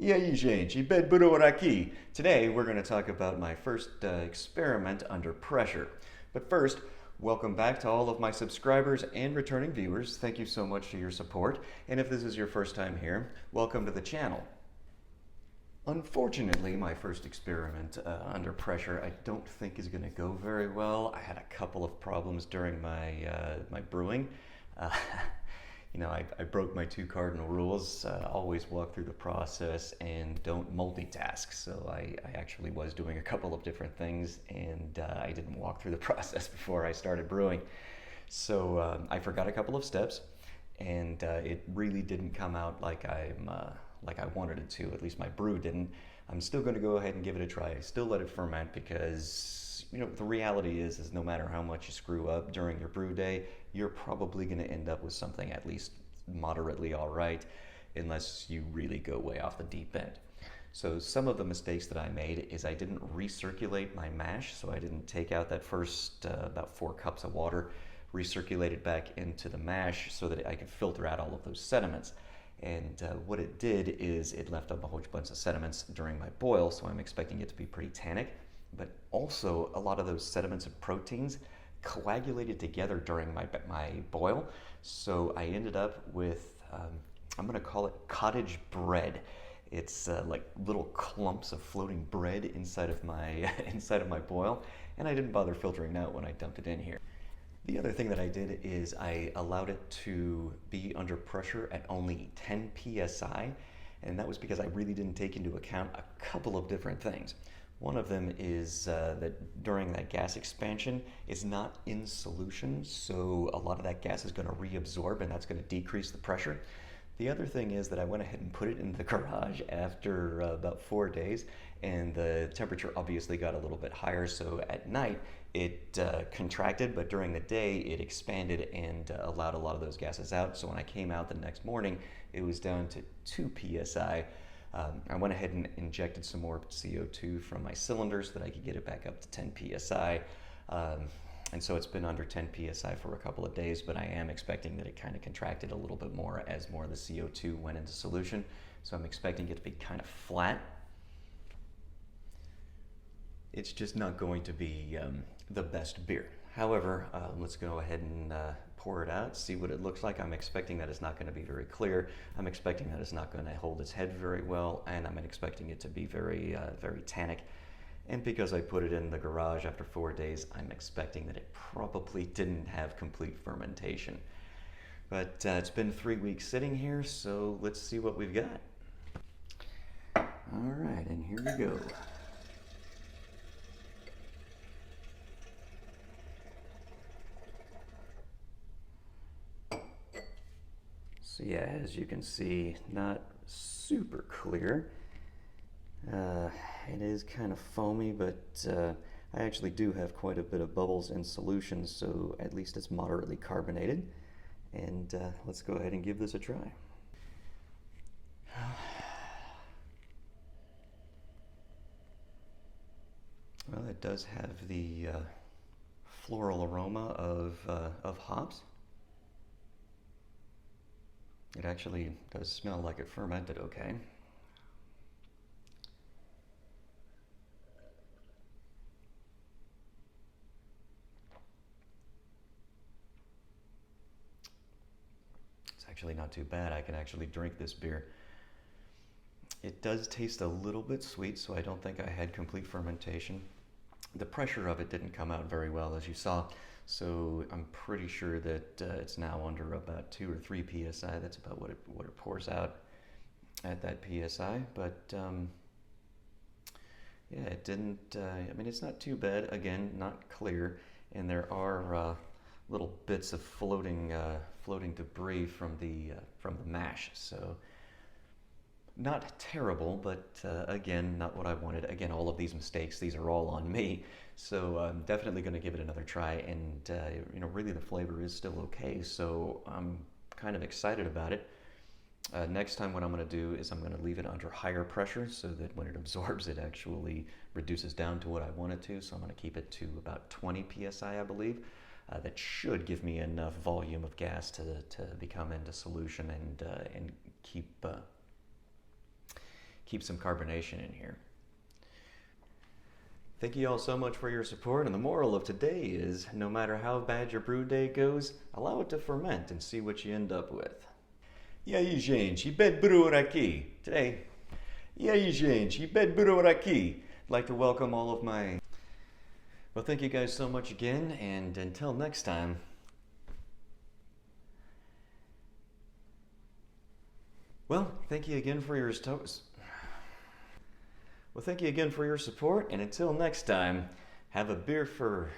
E aí, gente, B.E.D por aqui. Today we're going to talk about my first experiment under pressure. But first, welcome back to all of my subscribers and returning viewers. Thank you so much for your support. And if this is your first time here, welcome to the channel. Unfortunately, my first experiment under pressure I don't think is going to go very well. I had a couple of problems during my brewing. Uh, I broke my two cardinal rules. Always walk through the process and don't multitask. So I actually was doing a couple of different things, and I didn't walk through the process before I started brewing. So I forgot a couple of steps, and it really didn't come out like I wanted it to. At least my brew didn't. I'm still going to go ahead and give it a try. I still let it ferment because the reality is no matter how much you screw up during your brew day, you're probably going to end up with something at least moderately all right, unless you really go way off the deep end. So some of the mistakes that I made is I didn't recirculate my mash, so I didn't take out that first about 4 cups of water, recirculate it back into the mash so that I could filter out all of those sediments. And what it did is it left up a whole bunch of sediments during my boil, so I'm expecting it to be pretty tannic. But also, a lot of those sediments and proteins coagulated together during my boil, so I ended up with, I'm going to call it cottage bread. It's like little clumps of floating bread inside of my inside of my boil, and I didn't bother filtering out when I dumped it in here. The other thing that I did is I allowed it to be under pressure at only 10 psi, and that was because I really didn't take into account a couple of different things. One of them is that during that gas expansion, it's not in solution, so a lot of that gas is going to reabsorb, and that's going to decrease the pressure. The other thing is that I went ahead and put it in the garage after about 4 days, and the temperature obviously got a little bit higher, so at night it contracted, but during the day it expanded and allowed a lot of those gases out. So when I came out the next morning, it was down to 2 psi. I went ahead and injected some more CO2 from my cylinder so that I could get it back up to 10 psi. And so it's been under 10 psi for a couple of days, but I am expecting that it kind of contracted a little bit more as more of the CO2 went into solution. So I'm expecting it to be kind of flat. It's just not going to be the best beer. However, let's go ahead and pour it out, see what it looks like. I'm expecting that it's not going to be very clear. I'm expecting that it's not going to hold its head very well, and I'm expecting it to be very, very tannic. And because I put it in the garage after 4 days, I'm expecting that it probably didn't have complete fermentation. But it's been 3 weeks sitting here, so let's see what we've got. All right, and here we go. So yeah, as you can see, not super clear. It is kind of foamy, but I actually do have quite a bit of bubbles in solution, so at least it's moderately carbonated. And let's go ahead and give this a try. Well, it does have the floral aroma of hops. It actually does smell like it fermented okay. It's actually not too bad. I can actually drink this beer. It does taste a little bit sweet, so I don't think I had complete fermentation. The pressure of it didn't come out very well, as you saw, so I'm pretty sure that it's now under about 2 or 3 psi. That's about what it pours out at that psi. But yeah, it didn't. I mean, it's not too bad. Again, not clear, and there are little bits of floating debris from the mash. So not terrible, but again, not what I wanted. Again, all of these mistakes, these are all on me. So I'm definitely going to give it another try, and really the flavor is still okay. So I'm kind of excited about it. Next time what I'm going to do is I'm going to leave it under higher pressure so that when it absorbs, it actually reduces down to what I want it to. So I'm going to keep it to about 20 psi, I believe. That should give me enough volume of gas to become into solution and keep keep some carbonation in here. Thank you all so much for your support, and the moral of today is, no matter how bad your brew day goes, allow it to ferment and see what you end up with. E aí, gente, B.E.D brewer aqui. Today, e aí, gente, B.E.D brewer aqui. I'd like to welcome all of my... Well, thank you guys so much again, and until next time... Well, thank you again for your support, and until next time, have a beer for...